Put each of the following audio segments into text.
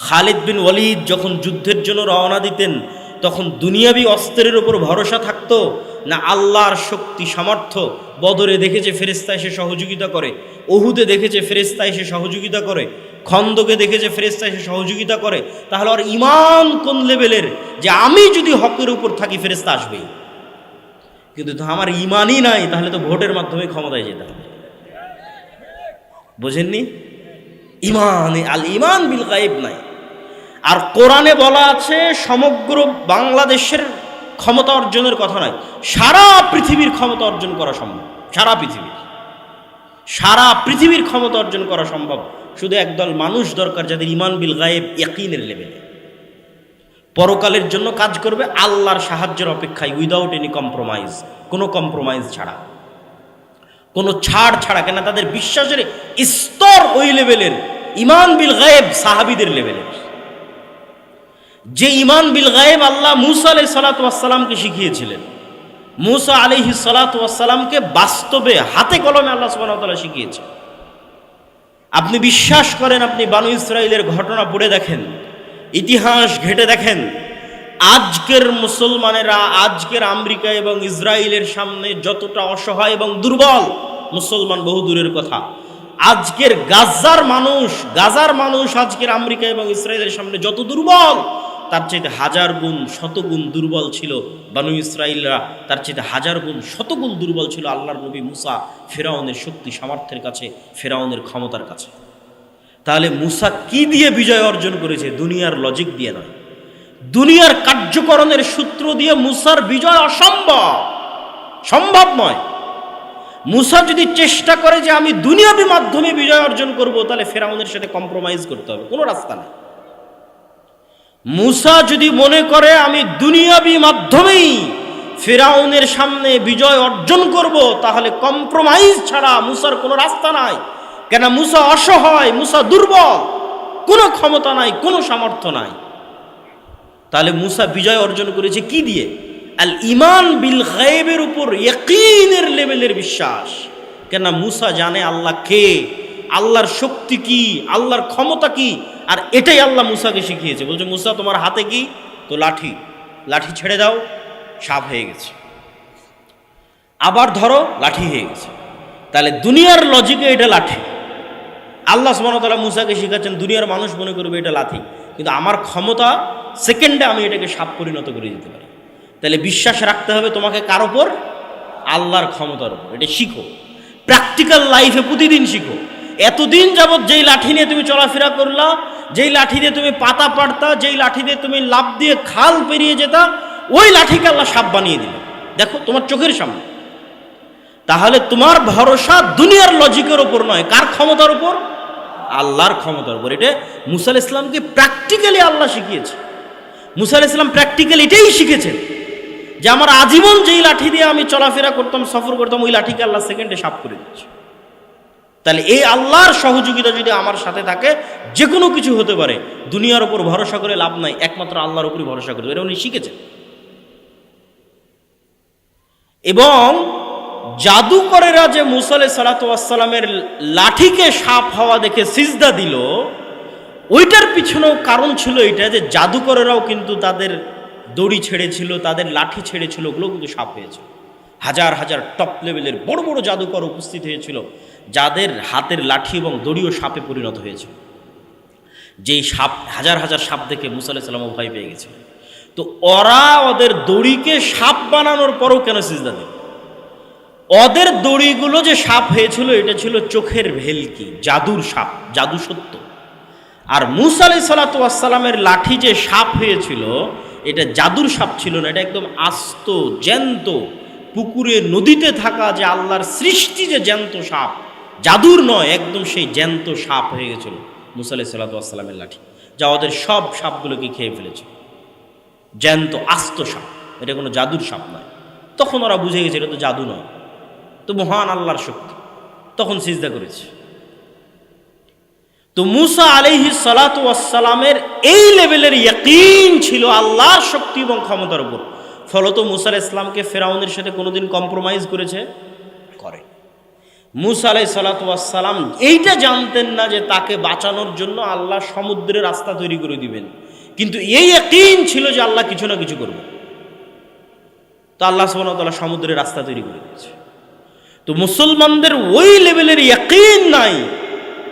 খালিদ বিন ওয়ালিদ যখন যুদ্ধের জন্য রওনা দিতেন তখন দুনিয়াবি অস্ত্রের উপর ভরসা থাকতো না আল্লাহর শক্তি সামর্থ্য? বদরে দেখেছে ফেরেশতা এসে সহযোগিতা করে, উহুদে দেখেছে ফেরেশতা এসে সহযোগিতা করে, খন্দকে দেখেছে ফেরেশতা এসে সহযোগিতা করে। তাহলে আর ঈমান কোন লেভেলের যে আমি যদি হকের উপর থাকি ফেরেশতা আসবেই? কিন্তু আমার ঈমানই নাই, তাহলে তো ভোটের মাধ্যমে ক্ষমতায় যেতে হবে। বোঝেননি? ঈমান, আল ঈমান বিল গায়ব নাই। আর কোরআনে বলা আছে সমগ্র বাংলাদেশের ক্ষমতা অর্জনের কথা নয়, সারা পৃথিবীর ক্ষমতা অর্জন করা সম্ভব। সারা পৃথিবীর ক্ষমতা অর্জন করা সম্ভব। শুধু একদল মানুষ দরকার যাদের ঈমান বিল গায়ব ইয়াকিনের লেভেলে, পরকালের জন্য কাজ করবে আল্লাহর সাহায্যের অপেক্ষায়, উইদাউট এনি কম্প্রোমাইজ, কোনো কম্প্রোমাইজ ছাড়া, কোনো ছাড় ছাড়া। কেন? তাদের বিশ্বাসের স্তর ওই লেভেলের, ঈমান বিল গায়ব সাহাবীদের লেভেলের। যে ঈমান বিল গায়ব আল্লাহ মূসা আলাইহিস সালাতু ওয়াস সালামকে শিখিয়েছিলেন, মূসা আলাইহিস সালাতু ওয়াস সালামকে বাস্তবে হাতে কলমে আল্লাহ সুবহানাহু ওয়া তাআলা শিখিয়েছেন। আপনি বিশ্বাস করেন, আপনি বানু ইসরাইলের ঘটনা পড়ে দেখেন, ইতিহাস ঘেটে দেখেন, আজকের মুসলমানেরা আজকের আমেরিকা এবং ইসরায়েলের সামনে যতটা অসহায় এবং দুর্বল, মুসলমান বহু দূরের কথা, আজকের গাজার মানুষ আজকের আমেরিকা এবং ইসরায়েলের সামনে যত দুর্বল, তার চাইতে হাজার গুণ শতগুণ দুর্বল ছিল বানু ইসরাইলরা, তার চাইতে হাজার গুণ শতগুণ দুর্বল ছিল আল্লাহর নবী মুসা ফেরাউনের শক্তি সামর্থ্যের কাছে, ফেরাউনের ক্ষমতার কাছে। তাহলে মুসা কি দিয়ে বিজয় অর্জন করেছে? দুনিয়ার লজিক দিয়ে নয়, দুনিয়ার কার্যকরণের সূত্র দিয়ে মুসার বিজয় সম্ভব নয়। মুসা যদি চেষ্টা করে যে আমি দুনিয়াবি মাধ্যমে বিজয় অর্জন করব, তাহলে ফেরাউনের সাথে কম্প্রোমাইজ করতে হবে, কোনো রাস্তা নেই। মুসা যদি মনে করে আমি দুনিয়াবি মাধ্যমেই ফেরাউনের সামনে বিজয় অর্জন করব, তাহলে কম্প্রোমাইজ ছাড়া মুসার কোনো রাস্তা নাই। কেন? মুসা অসহায়, মুসা দুর্বল, কোনো ক্ষমতা নাই, কোনো সামর্থ্য নাই। তাহলে মুসা বিজয় অর্জন করেছে কি দিয়ে? আল ঈমান বিল গায়বের উপর ইয়াকিনের লেভেলের বিশ্বাস। কেন? মুসা জানে আল্লাহ কে, আল্লাহর শক্তি কি, আল্লাহর ক্ষমতা কি, আর এটাই আল্লাহ মুসাকে শিখিয়েছে। বলছে মুসা তোমার হাতে কি? তো লাঠি ছেড়ে দাও, সাপ হয়ে গেছে, আবার ধরো, লাঠি হয়ে গেছে। তাহলে দুনিয়ার লজিকে এটা লাঠি, আল্লাহ সুবহানাহু ওয়া তাআলা মুসাকে শিখাচ্ছেন দুনিয়ার মানুষ মনে করবে এটা লাঠি, কিন্তু আমার ক্ষমতা সেকেন্ডে আমি এটাকে সাপ পরিণত করে দিতে পারি। তাহলে বিশ্বাস রাখতে হবে তোমাকে কার ওপর? আল্লাহর ক্ষমতার উপর। এটা শিখো, প্র্যাকটিক্যাল লাইফে প্রতিদিন শিখো। এতদিন যাবৎ যেই লাঠি নিয়ে তুমি চলাফেরা করলা, যেই লাঠি দিয়ে তুমি পাতা পাড়তা, যেই লাঠি দিয়ে তুমি লাফ দিয়ে খাল পেরিয়ে যেতা, ওই লাঠিকে আল্লাহ সাপ বানিয়ে দিল, দেখো তোমার চোখের সামনে। তাহলে তোমার ভরসা দুনিয়ার লজিকের উপর নয়, কার ক্ষমতার উপর? আল্লাহর ক্ষমতার উপর। এটা মুসা আলাইহিস সালামকে প্র্যাকটিক্যালি আল্লাহ শিখিয়েছে। মুসা আলাইহিস সালাম প্র্যাকটিক্যালি এটাই শিখেছেন যে আমার আজীবন যেই লাঠি দিয়ে আমি চলাফেরা করতাম, সফর করতাম, ওই লাঠিকে আল্লাহ সেকেন্ডে সাপ করে দিচ্ছে। তাহলে এই আল্লাহর সহযোগিতা যদি আমার সাথে থাকে, যে কোনো কিছু হতে পারে। দুনিয়ার উপর ভরসা করে লাভ নাই, একমাত্র আল্লাহর উপরই ভরসা করতে হবে, এটা উনি শিখেছেন। এবং জাদুকরেরা যে মুসা আলাইহিস সালাতু ওয়াস সালামের লাঠিকে সাপ হওয়া দেখে সিজদা দিল, ওইটার পিছনেও কারণ ছিল এটা যে জাদুকরেরাও কিন্তু তাদের দড়ি ছেড়েছিল, তাদের লাঠি ছেড়েছিল, ওগুলো কিন্তু সাপ হয়েছিল। হাজার হাজার টপ লেভেলের বড় বড় জাদুকর উপস্থিত হয়েছিল, যাদের হাতের লাঠি এবং দড়িও সাপে পরিণত হয়েছিল। যেই সাপ, হাজার হাজার সাপ দেখে মুসা আলাইহিস সালামও ভয় পেয়ে গেছিল। তো ওরা ওদের দড়িকে সাপ বানানোর পরও কেন সিজদা দিল? ওদের দড়িগুলো যে সাপ হয়েছিল, এটা ছিল চোখের ভেলকি, জাদুর সাপ, জাদু সত্য। আর মুসা আলাইহিস সালাতু ওয়াস সালামের লাঠি যে সাপ হয়েছিল, এটা জাদুর সাপ ছিল না, এটা একদম আস্ত জ্যান্ত পুকুরে নদীতে থাকা যে আল্লাহর সৃষ্টি যে জ্যান্ত সাপ, জাদুর নয়, একদম সেই জ্যান্ত সাপ হয়ে গেছিল মুসা আলাইহিস সালাতু ওয়াস সালামের লাঠি, যা ওদের সব সাপগুলোকে খেয়ে ফেলেছে। জ্যান্ত আস্ত সাপ, এটা কোনো জাদুর সাপ নয়। তখন ওরা বুঝে গেছে এটা তো জাদু নয়, তো মহান আল্লাহর শক্তি, তখন সিজদা করেছে। তো মুসা আলাইহিস সালাতু ওয়াস সালামের এই লেভেলের ইয়াকিন ছিল আল্লাহর শক্তি এবং ক্ষমতার উপর। ফলত মুসা আলাইহিস সালামকে ফেরাউনের সাথে কোনোদিন কম্প্রোমাইজ করেছে? করে। মুসা আলাইহিস সালাতু ওয়াস সালাম এইটা জানতেন না যে তাকে বাঁচানোর জন্য আল্লাহ সমুদ্রের রাস্তা তৈরি করে দিবেন, কিন্তু এই ইয়াকিন ছিল যে আল্লাহ কিছু না কিছু করবে। তো আল্লাহ সুবহানাহু ওয়া তাআলা সমুদ্রের রাস্তা তৈরি করে দিয়েছে। তো মুসলমানদের ওই লেভেলের ইয়াকিন নাই।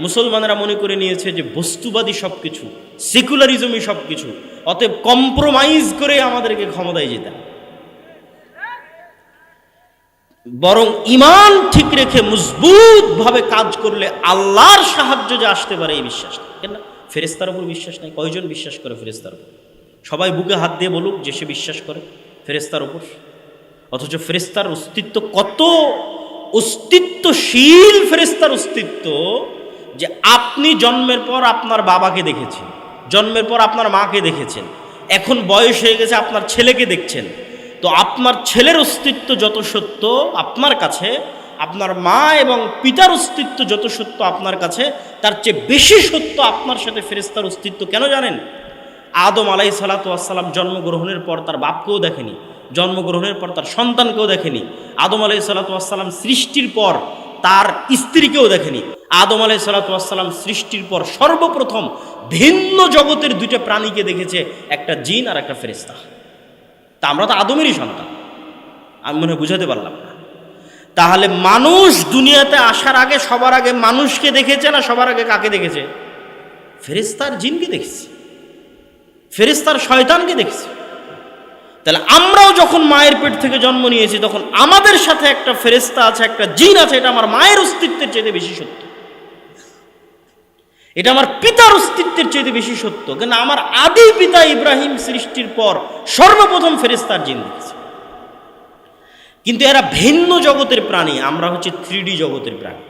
মুসলমানরা মনে করে নিয়েছে যে বস্তুবাদী সব কিছু, সেকুলারিজমই সব কিছু, অতএব কম্প্রোমাইজ করে আমাদেরকে ক্ষমতায় যেতে হবে। বরং ঈমান ঠিক রেখে মজবুতভাবে কাজ করলে আল্লাহর সাহায্য যে আসতে পারে এই বিশ্বাস। কেন ফেরেশতার উপর বিশ্বাস নাই? কয়জন বিশ্বাস করে ফেরেশতার উপর? সবাই বুকে হাত দিয়ে বলুক যে সে বিশ্বাস করে ফেরেশতার উপর। অথচ ফেরেশতার অস্তিত্ব কত অস্তিত্বশীল, ফেরেশতার অস্তিত্ব যে আপনি জন্মের পর আপনার বাবাকে দেখেছেন, জন্মের পর আপনার মাকে দেখেছেন, এখন বয়স হয়ে গেছে আপনার ছেলেকে দেখছেন। তো আপনার ছেলের অস্তিত্ব যত সত্য আপনার কাছে, আপনার মা এবং পিতার অস্তিত্ব যত সত্য আপনার কাছে, তার চেয়ে বেশি সত্য আপনার সাথে ফেরেশতার অস্তিত্ব। কেন জানেন? আদম আলাইহিস সালাতু ওয়াস সালাম জন্মগ্রহণের পর তার বাপকেও দেখেনি, জন্মগ্রহণের পর তার সন্তানকেও দেখেনি। আদম আলাইহিস সালাতু ওয়াস সালাম সৃষ্টির পর তার স্ত্রীকেও দেখেনি। আদম আলাইহিস সালাতু ওয়াস সালাম সৃষ্টির পর সর্বপ্রথম ভিন্ন জগতের দুইটা প্রাণীকে দেখেছে, একটা জিন আর একটা ফেরেশতা। তা আমরা তো আদমেরই সন্তান। আমি মনে হয় বুঝাতে পারলাম না। তাহলে মানুষ দুনিয়াতে আসার আগে সবার আগে মানুষকে দেখেছে না সবার আগে কাকে দেখেছে? ফেরেশতার জিনকে দেখেছে, ফেরেশতার শয়তানকে দেখেছে। তাহলে আমরাও যখন মায়ের পেট থেকে জন্ম নিয়েছি তখন আমাদের সাথে একটা ফেরেশতা আছে, একটা জিন আছে। এটা আমার মায়ের অস্তিত্বের চাইতে বেশি সত্য, এটা আমার পিতার অস্তিত্বের চাইতে বেশি সত্য। কেন আমার আদি পিতা ইব্রাহিম সৃষ্টির পর সর্বপ্রথম ফেরেশতার জিন দেখেছে। কিন্তু এরা ভিন্ন জগতের প্রাণী, আমরা হচ্ছে 3D জগতের প্রাণী।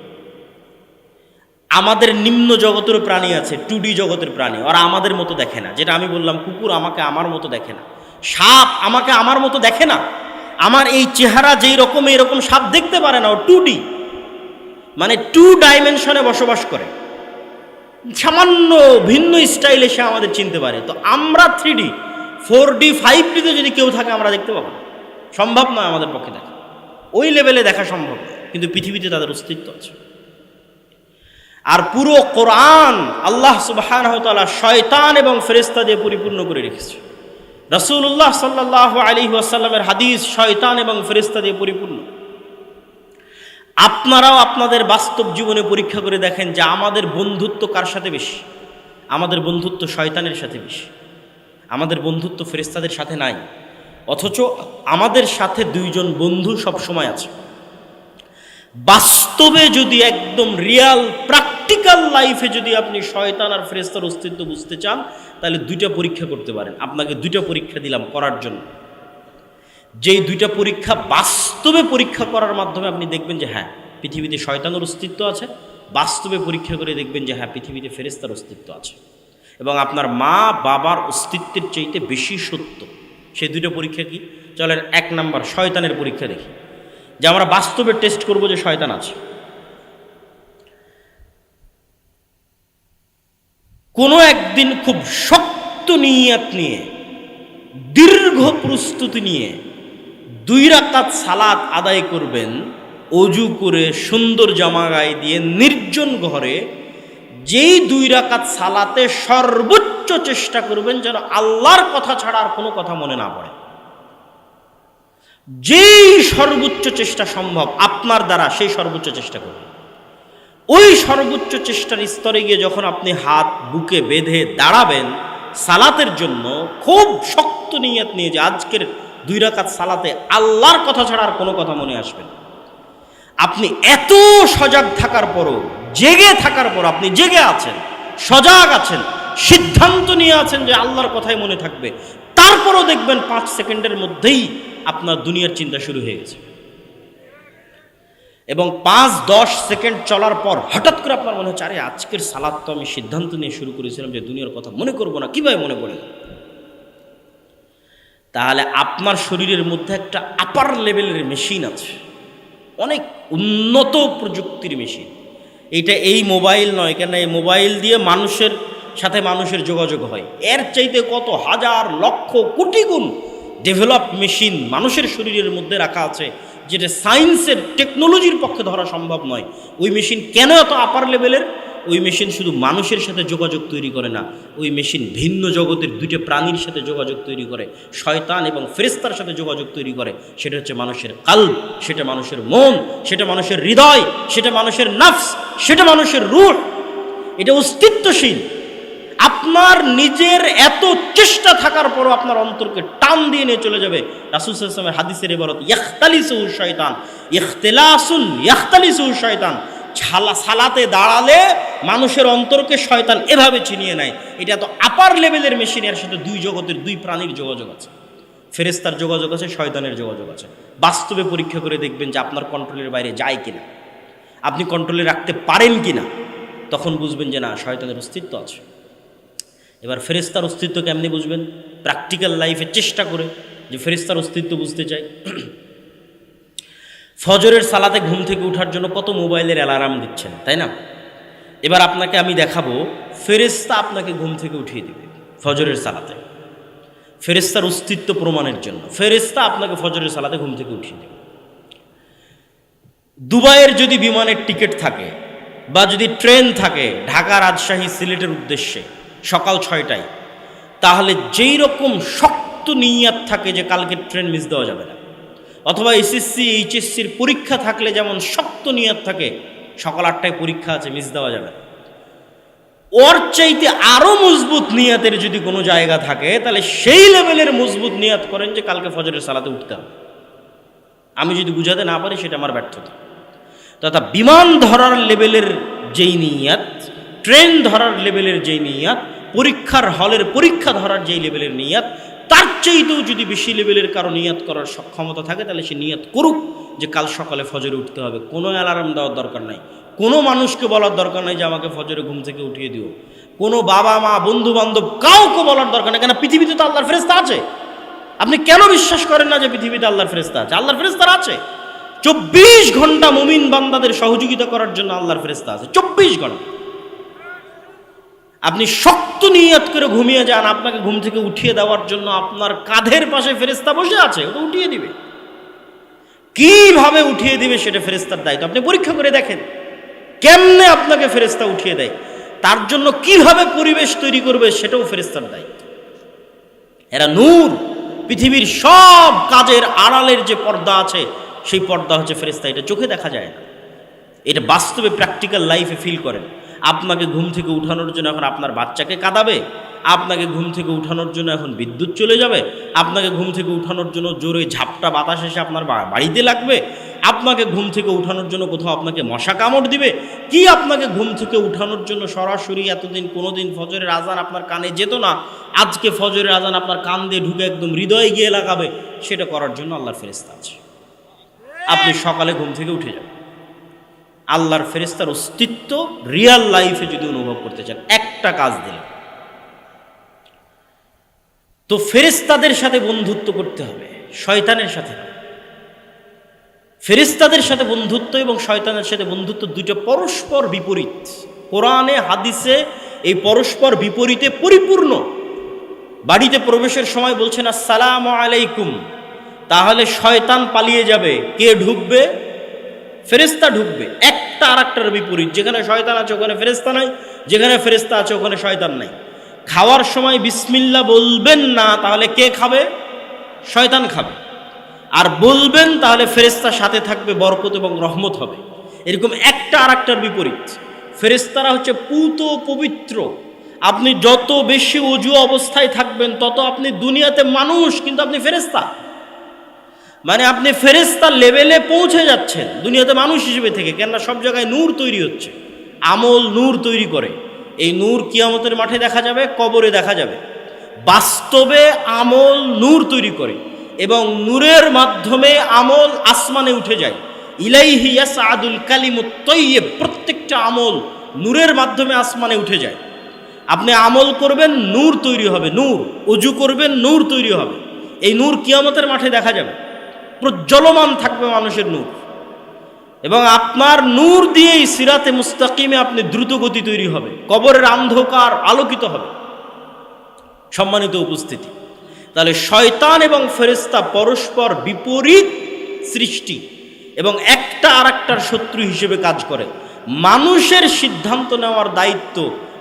আমাদের নিম্ন জগতের প্রাণী আছে, 2D জগতের প্রাণী, ওরা আমাদের মতো দেখে না। যেটা আমি বললাম, কুকুর আমাকে আমার মতো দেখে না, সাপ আমাকে আমার মতো দেখে না। আমার এই চেহারা যেই রকম এইরকম সাপ দেখতে পারে না। ও 2D, মানে 2 ডাইমেনশনে বসবাস করে, সামান্য ভিন্ন স্টাইলে সে আমাদের চিনতে পারে। তো আমরা 3D, 4D, 5Dতে যদি কেউ থাকে আমরা দেখতে পাবো না, সম্ভব নয় আমাদের পক্ষে দেখা, ওই লেভেলে দেখা সম্ভব নয়। কিন্তু পৃথিবীতে তাদের অস্তিত্ব আছে। আর পুরো কোরআন আল্লাহ সুবহানাহু ওয়া তাআলা শয়তান এবং ফেরেশতা দিয়ে পরিপূর্ণ করে রেখেছে। রাসূলুল্লাহ সাল্লাল্লাহু আলাইহি ওয়াসাল্লামের হাদিস শয়তান এবং ফেরেশতা দিয়ে পরিপূর্ণ। আপনারাও আপনাদের বাস্তব জীবনে পরীক্ষা করে দেখেন যে আমাদের বন্ধুত্ব কার সাথে বেশি? আমাদের বন্ধুত্ব শয়তানের সাথে বেশি, আমাদের বন্ধুত্ব ফেরেশতাদের সাথে নাই। অথচ আমাদের সাথে 2 জন বন্ধু সব সময় আছে। বাস্তবে যদি একদম রিয়াল প্র্যাকটিক্যাল লাইফে যদি আপনি শয়তান আর ফেরেশতার অস্তিত্ব বুঝতে চান, তাহলে 2টা পরীক্ষা করতে পারেন। আপনাকে 2টা পরীক্ষা দিলাম করার জন্য। যেই 2টা পরীক্ষা বাস্তবে পরীক্ষা করার মাধ্যমে আপনি দেখবেন যে হ্যাঁ পৃথিবীতে শয়তানের অস্তিত্ব আছে, বাস্তবে পরীক্ষা করে দেখবেন যে হ্যাঁ পৃথিবীতে ফেরেশতার অস্তিত্ব আছে এবং আপনার মা বাবার অস্তিত্বের চাইতে বেশি সত্য। সেই 2টা পরীক্ষা কি? চলেন 1 নাম্বার শয়তানের পরীক্ষা দেখি, যে আমরা বাস্তবে টেস্ট করব যে শয়তান আছে। কোনো একদিন খুব শক্ত নিয়ত নিয়ে, দীর্ঘ প্রস্তুতি নিয়ে 2 রাকাত সালাত আদায় করবেন, অজু করে সুন্দর জামা গায়ে দিয়ে নির্জন ঘরে। যেই 2 রাকাত সালাতে সর্বোচ্চ চেষ্টা করবেন যেন আল্লাহর কথা ছাড়া আর কোনো কথা মনে না পড়ে। যেই সর্বোচ্চ চেষ্টা সম্ভব আপনার দ্বারা সেই সর্বোচ্চ চেষ্টা করবেন। ওই সর্বোচ্চ চেষ্টার স্তরে গিয়ে যখন আপনি হাত বুকে বেঁধে দাঁড়াবেন সালাতের জন্য, খুব শক্ত নিয়ত নিয়ে যে আজকের 2 রাকাত সালাতে আল্লাহর কথা ছাড়া আর কোনো কথা মনে আসবে না। আপনি এত সজাগ থাকার পরও, জেগে থাকার পর, আপনি জেগে আছেন, সজাগ আছেন, সিদ্ধান্ত নিয়ে আছেন যে আল্লাহর কথাই মনে থাকবে, তারপরও দেখবেন 5 সেকেন্ডের মধ্যেই আপনার দুনিয়ার চিন্তা শুরু হয়ে গেছে। এবং 5-10 সেকেন্ড চলার পর হঠাৎ করে আপনার মনে হচ্ছে আরে আজকের সালাত তো আমি সিদ্ধান্ত নিয়ে শুরু করেছিলাম যে দুনিয়ার কথা মনে করব না, কিভাবে মনে পড়ে? তাহলে আপনার শরীরের মধ্যে একটা আপার লেভেলের মেশিন আছে, অনেক উন্নত প্রযুক্তির মেশিন। এইটা এই মোবাইল নয়, কেন এই মোবাইল দিয়ে মানুষের সাথে মানুষের যোগাযোগ হয়, এর চাইতে কত হাজার লক্ষ কোটি গুণ ডেভেলপ মেশিন মানুষের শরীরের মধ্যে রাখা আছে, যেটা সায়েন্সের টেকনোলজির পক্ষে ধরা সম্ভব নয়। ওই মেশিন কেন এত আপার লেভেলের? ওই মেশিন শুধু মানুষের সাথে যোগাযোগ তৈরি করে না, ওই মেশিন ভিন্ন জগতের দুইটা প্রাণীর সাথে যোগাযোগ তৈরি করে, শয়তান এবং ফেরেশতার সাথে যোগাযোগ তৈরি করে। সেটা হচ্ছে মানুষের কলব, সেটা মানুষের মন, সেটা মানুষের হৃদয়, সেটা মানুষের নফস, সেটা মানুষের রূহ। এটা অস্তিত্বশীল। আপনার নিজের এত চেষ্টা থাকার পরও আপনার অন্তরকে টান দিয়ে নিয়ে চলে যাবে। রাসূল সাল্লাল্লাহু আলাইহি ওয়াসাল্লামের হাদিসের ইবারত ইখতালিসু শয়তান, ইখতিলাসুন ইখতালিসু শয়তান। সালাতে দাঁড়ালে মানুষের অন্তরকে শয়তান এভাবে ছিনিয়ে নেয়। এটা তো আপার লেভেলের মেশিন, এর সাথে দুই জগতের দুই প্রাণীর যোগাযোগ আছে, ফেরেশতার যোগাযোগ আছে, শয়তানের যোগাযোগ আছে। বাস্তবে পরীক্ষা করে দেখবেন যে আপনার কন্ট্রোলের বাইরে যায় কিনা, আপনি কন্ট্রোলে রাখতে পারেন কিনা, তখন বুঝবেন যে না, শয়তানের অস্তিত্ব আছে। এবার ফেরেশতার অস্তিত্ব কেমনি বুঝবেন? প্র্যাকটিক্যাল লাইফে চেষ্টা করে যে ফেরেশতার অস্তিত্ব বুঝতে চাই। ফজরের সালাতে ঘুম থেকে ওঠার জন্য কত মোবাইলের অ্যালার্ম দিচ্ছেন, তাই না? এবার আপনাকে আমি দেখাবো ফেরেশতা আপনাকে ঘুম থেকে উঠিয়ে দিবে ফজরের সালাতে, ফেরেশতার অস্তিত্ব প্রমাণের জন্য। ফেরেশতা আপনাকে ফজরের সালাতে ঘুম থেকে উঠিয়ে দেবে। দুবাইয়ের যদি বিমানের টিকিট থাকে বা যদি ট্রেন থাকে ঢাকা, রাজশাহী, সিলেটের উদ্দেশ্যে সকাল 6টায়, তাহলে যেই রকম শক্ত নিয়ত থাকে যে কালকে ট্রেন মিস দেওয়া যাবে না, অথবা এসএসসি এইচএসসির পরীক্ষা থাকলে যেমন শক্ত নিয়ত থাকে সকাল 8টায় পরীক্ষা আছে, মিস দেওয়া যাবে না, ওর চাইতে আরও মজবুত নিয়তের যদি কোনো জায়গা থাকে তাহলে সেই লেভেলের মজবুত নিয়ত করেন যে কালকে ফজরের সালাতে উঠতে হবে। আমি যদি বুঝাতে না পারি সেটা আমার ব্যর্থতা। তথা বিমান ধরার লেভেলের যেই নিয়ত, ট্রেন ধরার লেভেলের যেই নিয়ত, পরীক্ষার হলের পরীক্ষা ধরার যেই লেভেলের নিয়ত, তার চাইতেও যদি বেশি লেভেলের কারো নিয়ত করার সক্ষমতা থাকে তাহলে সে নিয়ত করুক যে কাল সকালে ফজরে উঠতে হবে। কোনো অ্যালার্ম দেওয়ার দরকার নাই, কোনো মানুষকে বলার দরকার নাই যে আমাকে ফজরে ঘুম থেকে উঠিয়ে দিও, কোনো বাবা মা বন্ধু বান্ধব কাউকে বলার দরকার নেই। কেন? পৃথিবীতে তো আল্লাহর ফেরেশতা আছে। আপনি কেন বিশ্বাস করেন না যে পৃথিবীতে আল্লাহর ফেরেশতা আছে? আল্লাহর ফেরেশতা আছে। 24 ঘন্টা মুমিন বান্দাদের সহযোগিতা করার জন্য আল্লাহর ফেরেশতা আছে, 24 ঘন্টা। আপনি শক্ত নিয়ত করে ঘুমিয়ে যান, আপনাকে ঘুম থেকে উঠিয়ে দেওয়ার জন্য আপনার কাঁধের পাশে ফেরেশতা বসে আছে, ওটা উঠিয়ে দিবে। কিভাবে উঠিয়ে দিবে সেটা ফেরেশতার দায়িত্ব। আপনি পরীক্ষা করে দেখেন কেমনে আপনাকে ফেরেশতা উঠিয়ে দেয়, তার জন্য কিভাবে পরিবেশ তৈরি করবে সেটাও ফেরেশতার দায়িত্ব। এরা নূর। পৃথিবীর সব কাজের আড়ালের যে পর্দা আছে সেই পর্দা হচ্ছে ফেরেশতা। এটা চোখে দেখা যায় না, এটা বাস্তবে প্র্যাকটিক্যাল লাইফে ফিল করেন। আপনাকে ঘুম থেকে উঠানোর জন্য এখন আপনার বাচ্চাকে কাঁদাবে, আপনাকে ঘুম থেকে উঠানোর জন্য এখন বিদ্যুৎ চলে যাবে, আপনাকে ঘুম থেকে উঠানোর জন্য জোরে ঝাপটা বাতাস এসে আপনার বাড়িতে লাগবে, আপনাকে ঘুম থেকে উঠানোর জন্য কোথাও আপনাকে মশা কামড় দিবে, কি আপনাকে ঘুম থেকে উঠানোর জন্য সরাসরি এতদিন কোনোদিন ফজরের আজান আপনার কানে যেত না, আজকে ফজরের আজান আপনার কান দিয়ে ঢুকে একদম হৃদয়ে গিয়ে লাগাবে, সেটা করার জন্য আল্লাহর ফেরেশতা আছে। আপনি সকালে ঘুম থেকে উঠে যান। আল্লাহর ফেরেশতার অস্তিত্ব রিয়াল লাইফে যদি অনুভব করতে চান, একটা কাজ দিলেন, তো ফেরেশতাদের সাথে বন্ধুত্ব করতে হবে, শয়তানের সাথে না। ফেরেশতাদের সাথে বন্ধুত্ব এবং শয়তানের সাথে বন্ধুত্ব দুইটা পরস্পর বিপরীত। কোরআনে হাদিসে এই পরস্পর বিপরীতে পরিপূর্ণ। বাড়িতে প্রবেশের সময় বলছেন আসসালামু আলাইকুম, তাহলে শয়তান পালিয়ে যাবে, কে ঢুকবে? ফেরেশতা ঢুকবে। একটা আর একটার বিপরীত। যেখানে শয়তান আছে ওখানে ফেরেশতা নাই, যেখানে ফেরেশতা আছে ওখানে শয়তান নাই। খাওয়ার সময় বিসমিল্লাহ বলবেন না, তাহলে কে খাবে? শয়তান খাবে। আর বলবেন তাহলে ফেরেশতার সাথে থাকবে, বরকত এবং রহমত হবে। এরকম একটা আর একটার বিপরীত। ফেরেশতারা হচ্ছে পূত পবিত্র। আপনি যত বেশি ওযু অবস্থায় থাকবেন তত আপনি দুনিয়াতে মানুষ, কিন্তু আপনি ফেরেশতা। মানে আপনি ফেরেশতার লেভেলে পৌঁছে যাচ্ছেন দুনিয়াতে মানুষ হিসেবে থেকে। কেননা সব জায়গায় নূর তৈরি হচ্ছে, আমল নূর তৈরি করে। এই নূর কিয়ামতের মাঠে দেখা যাবে, কবরে দেখা যাবে। বাস্তবে আমল নূর তৈরি করে এবং নূরের মাধ্যমে আমল আসমানে উঠে যায়। ইলাইহি ইয়াসআদুল কালিমুত তাইয়্যিব, প্রত্যেকটা আমল নূরের মাধ্যমে আসমানে উঠে যায়। আপনি আমল করবেন, নূর তৈরি হবে, নূর। ওযু করবেন, নূর তৈরি হবে। এই নূর কিয়ামতের মাঠে দেখা যাবে, প্রজ্বলমান থাকবে মানুষের নূর। এবং আপনার নূর দিয়েই সিরাতে মুস্তাকিমে আপনি দ্রুত গতি তৈরি হবে, কবরের অন্ধকার আলোকিত হবে। সম্মানিত উপস্থিতি, তাহলে শয়তান এবং ফেরেশতা পরস্পর বিপরীত সৃষ্টি। এবং একটা আর একটার শত্রু হিসেবে কাজ করে। মানুষের সিদ্ধান্ত নেওয়ার দায়িত্ব,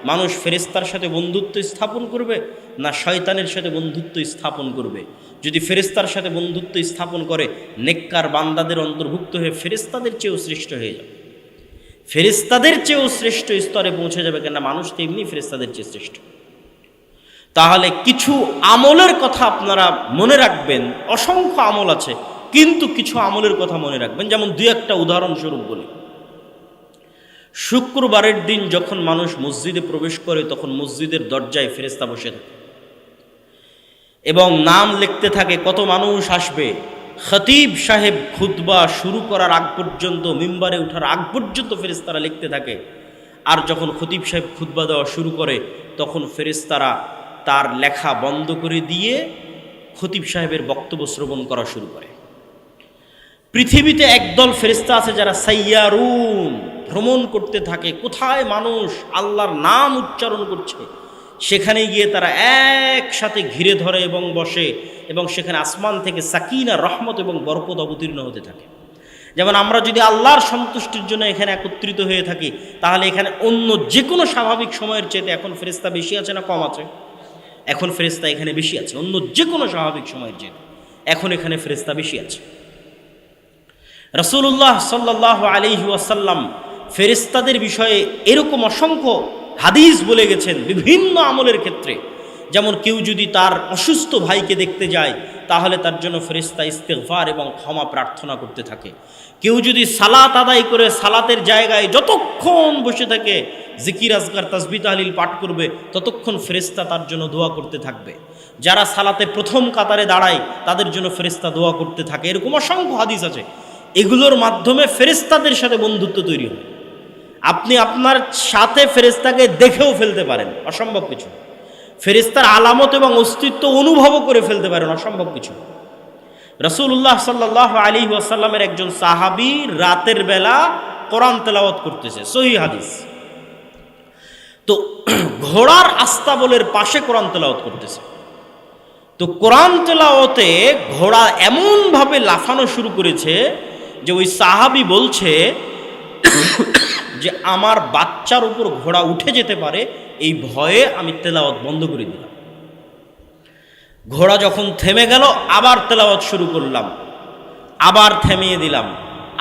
মানুষ ফেরেশতার সাথে বন্ধুত্ব স্থাপন করবে না শয়তানের সাথে বন্ধুত্ব স্থাপন করবে। যদি ফেরেশতার সাথে বন্ধুত্ব স্থাপন করে, নেককার বান্দাদের অন্তর্ভুক্ত হয়ে ফেরেশতাদের চেয়েও শ্রেষ্ঠ হয়ে যাবে, ফেরেশতাদের চেয়েও শ্রেষ্ঠ স্তরে পৌঁছে যাবে। কেননা মানুষ তো এমনি ফেরেশতাদের চেয়ে শ্রেষ্ঠ। তাহলে কিছু আমলের কথা আপনারা মনে রাখবেন, অসংখ্য আমল আছে, কিন্তু কিছু আমলের কথা মনে রাখবেন। যেমন দুই একটা উদাহরণস্বরূপ বলি। শুক্রবারের দিন যখন মানুষ মসজিদে প্রবেশ করে, তখন মসজিদের দরজায় ফেরেশতা বসে থাকে এবং নাম লিখতে থাকে কত মানুষ আসবে। খতিব সাহেব খুতবা শুরু করার আগ পর্যন্ত, মিম্বারে ওঠার আগ পর্যন্ত ফেরেশতারা লিখতে থাকে। আর যখন খতিব সাহেব খুতবা দেওয়া শুরু করে, তখন ফেরেশতারা তার লেখা বন্ধ করে দিয়ে খতিব সাহেবের বক্তব্য শ্রবণ করা শুরু করে। পৃথিবীতে একদল ফেরেশতা আছে যারা সাইয়ারুন, ভ্রমণ করতে থাকে। কোথায় মানুষ আল্লাহর নাম উচ্চারণ করছে, সেখানে গিয়ে তারা একসাথে ঘিরে ধরে এবং বসে, এবং সেখানে আসমান থেকে সাকিনা, রহমত এবং বরকত অবতীর্ণ হতে থাকে। যেমন আমরা যদি আল্লাহর সন্তুষ্টির জন্য এখানে একত্রিত হয়ে থাকি, তাহলে এখানে অন্য যে কোনো স্বাভাবিক সময়ের চেয়ে এখন ফেরেশতা বেশি আছে না কম আছে? এখন ফেরেশতা এখানে বেশি আছে। অন্য যে কোনো স্বাভাবিক সময়ের চেয়ে এখন এখানে ফেরেশতা বেশি আছে। রাসূলুল্লাহ সাল্লাল্লাহু আলাইহি ওয়াসাল্লাম ফেরেশতাদের বিষয়ে এরকম অসংখ্য হাদিস বলে গেছেন বিভিন্ন আমলের ক্ষেত্রে। যেমন কেউ যদি তার অসুস্থ ভাইকে দেখতে যায়, তাহলে তার জন্য ফেরেশতা ইস্তেগফার এবং ক্ষমা প্রার্থনা করতে থাকে। কেউ যদি সালাত আদায় করে সালাতের জায়গায় যতক্ষণ বসে থাকে জিকির আজকার তাসবিহ তাহলিল পাঠ করবে, ততক্ষণ ফেরেশতা তার জন্য দোয়া করতে থাকবে। যারা সালাতে প্রথম কাতারে দাঁড়ায়, তাদের জন্য ফেরেশতা দোয়া করতে থাকে। এরকম অসংখ্য হাদিস আছে। এগুলোর মাধ্যমে ফেরেশতাদের সাথে বন্ধুত্ব তৈরি হয়। আপনি আপনার সাথে ফেরেশতাকে দেখেও ফেলতে পারেন, অসম্ভব কিছু। ফেরেশতার আলামত এবং অস্তিত্ব অনুভবও করে ফেলতে পারেন, অসম্ভব কিছু। রাসূলুল্লাহ সাল্লাল্লাহু আলাইহি ওয়াসাল্লামের একজন সাহাবী রাতের বেলা কোরআন তেলাওয়াত করতেছে, সহিহ হাদিস। তো ঘোড়ার আস্তাবলের পাশে কোরআন তেলাওয়াত করতেছে। তো কোরআন তেলাওয়াতে ঘোড়া এমনভাবে লাফানো শুরু করেছে যে ওই সাহাবী বলছে যে আমার বাচ্চার উপর ঘোড়া উঠে যেতে পারে, এই ভয়ে আমি তেলাওয়াত বন্ধ করে দিলাম। ঘোড়া যখন থেমে গেল, আবার তেলাওয়াত শুরু করলাম, আবার থামিয়ে দিলাম,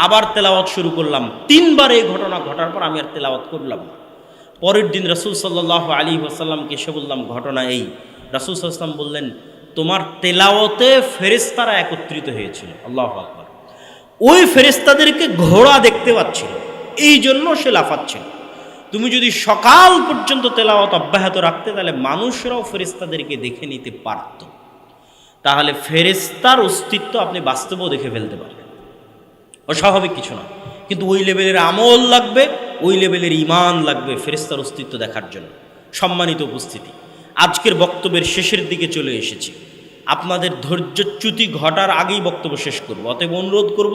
আবার তেলাওয়াত শুরু করলাম। 3 বার এই ঘটনা ঘটার পর আমি আর তেলাওয়াত করলাম না। পরের দিন রাসূল সাল্লাল্লাহু আলাইহি ওয়াসাল্লামকে এসে বললাম ঘটনা এই। রাসূল সাল্লাল্লাহু আলাইহি ওয়াসাল্লাম বললেন, তোমার তেলাওয়াতে ফেরেশতারা একত্রিত হয়েছিল। আল্লাহু আকবার। ওই ফেরেশতাদেরকে ঘোড়া দেখতে পাচ্ছিল, এই জন্য সে লাফাচ্ছিল। তুমি যদি সকাল পর্যন্ত তেলাওয়াত অব্যাহত রাখতে, তাহলে মানুষরাও ফেরেশতাদেরকে দেখে নিতে পারত। তাহলে ফেরেশতার অস্তিত্ব আপনি বাস্তবেও দেখে ফেলতে পারবেন, অস্বাভাবিক কিছু না। কিন্তু ওই লেভেলের আমল লাগবে, ওই লেভেলের ঈমান লাগবে ফেরেশতার অস্তিত্ব দেখার জন্য। সম্মানিত উপস্থিতি, আজকের বক্তব্যের শেষের দিকে চলে এসেছি। আপনাদের ধৈর্যচ্যুতি ঘটার আগেই বক্তব্য শেষ করব। অতএব অনুরোধ করব,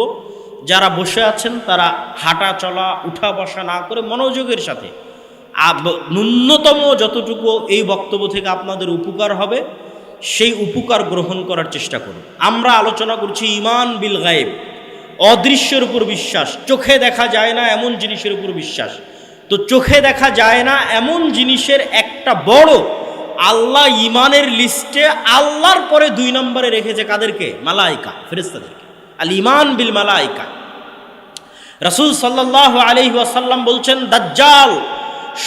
যারা বসে আছেন তারা হাঁটা চলা উঠা বসা না করে মনোযোগের সাথে ন্যূনতম যতটুকু এই বক্তব্য থেকে আপনাদের উপকার হবে সেই উপকার গ্রহণ করার চেষ্টা করুন। আমরা আলোচনা করছি ঈমান বিল গায়েব, অদৃশ্যের উপর বিশ্বাস। চোখে দেখা যায় না এমন জিনিসের উপর বিশ্বাস। তো চোখে দেখা যায় না এমন জিনিসের একটা বড়, আল্লাহ ঈমানের লিস্টে আল্লাহর পরে 2 নম্বরে রেখেছে কাদেরকে? মালায়েকা, ফেরেশতাদেরকে। আল ঈমান বিল মালায়েকা। রাসূল সাল্লাল্লাহু আলাইহি ওয়াসাল্লাম বলছেন, দাজ্জাল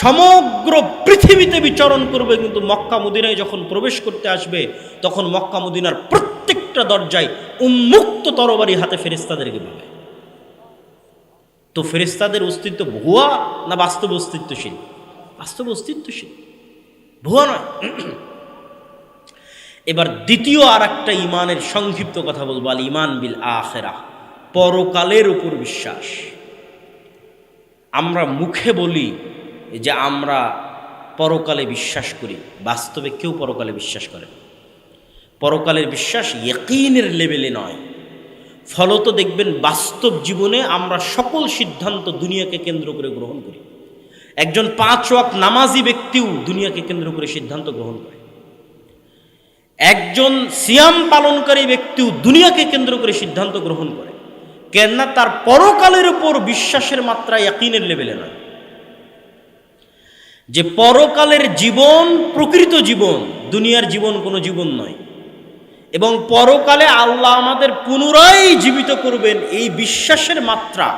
সমগ্র পৃথিবীতে বিচরণ করবে, কিন্তু মক্কা মদিনায় যখন প্রবেশ করতে আসবে, তখন মক্কা মদিনার প্রত্যেকটা দরজায় উন্মুক্ত তরবারি হাতে ফেরেশতাদেরকে পাবে। তো ফেরেশতাদের অস্তিত্ব ভুয়া না বাস্তব অস্তিত্বশীল? বাস্তব অস্তিত্বশীল, ভুয়া নয়। এবার দ্বিতীয় আর একটা ঈমানের সংক্ষিপ্ত কথা বলবো, আল ঈমান বিল আখিরাহ, পরকালের উপর বিশ্বাস। আমরা মুখে বলি যে আমরা পরকালে বিশ্বাস করি, বাস্তবে কেউ পরকালে বিশ্বাস করে না। পরকালের বিশ্বাস ইয়াকিনের লেভেলে নয়। ফলত দেখবেন বাস্তব জীবনে আমরা সকল সিদ্ধান্ত দুনিয়াকে কেন্দ্র করে গ্রহণ করি। একজন 5 ওয়াক্ত নামাজি ব্যক্তিও দুনিয়াকে কেন্দ্র করে সিদ্ধান্ত গ্রহণ করে। একজন সিয়াম পালনকারী ব্যক্তিও দুনিয়াকে কেন্দ্র করে সিদ্ধান্ত গ্রহণ করে। কেননা তার পরকালের উপর বিশ্বাসের মাত্রা ইয়াকিনের লেভেলে নয়। যে পরকালের জীবন প্রকৃত জীবন, দুনিয়ার জীবন কোনো জীবন নয়, এবং পরকালে আল্লাহ আমাদের পুনরায় জীবিত করবেন, এই বিশ্বাসের মাত্রা,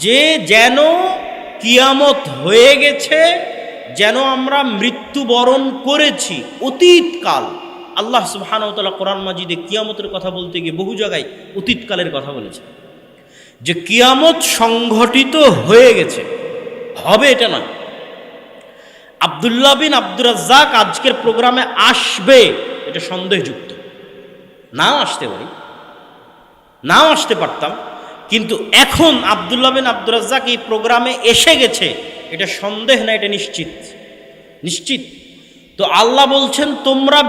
যে যেন কিয়ামত হয়ে গেছে, যেন আমরা মৃত্যুবরণ করেছি অতীতকাল। আল্লাহ সুবহানাহু ওয়া তাআলা কোরআন মাজিদে কিয়ামতের কথা বলতে গিয়ে বহু জায়গায় অতীতকালের কথা বলেছে, যে কিয়ামত সংঘটিত হয়ে গেছে, হবে এটা নয়। আব্দুল্লাহ বিন আব্দুর রাজ্জাক আজকের প্রোগ্রামে আসবে এটা সন্দেহযুক্ত, নাও আসতে পারি, নাও আসতে পারতাম, কিন্তু এখন আব্দুল্লাহ বিন আব্দুর রাজ্জাক এই প্রোগ্রামে এসে গেছে, এটা সন্দেহ না, এটা নিশ্চিত, নিশ্চিত। তো আল্লাহ বলছেন তোমরা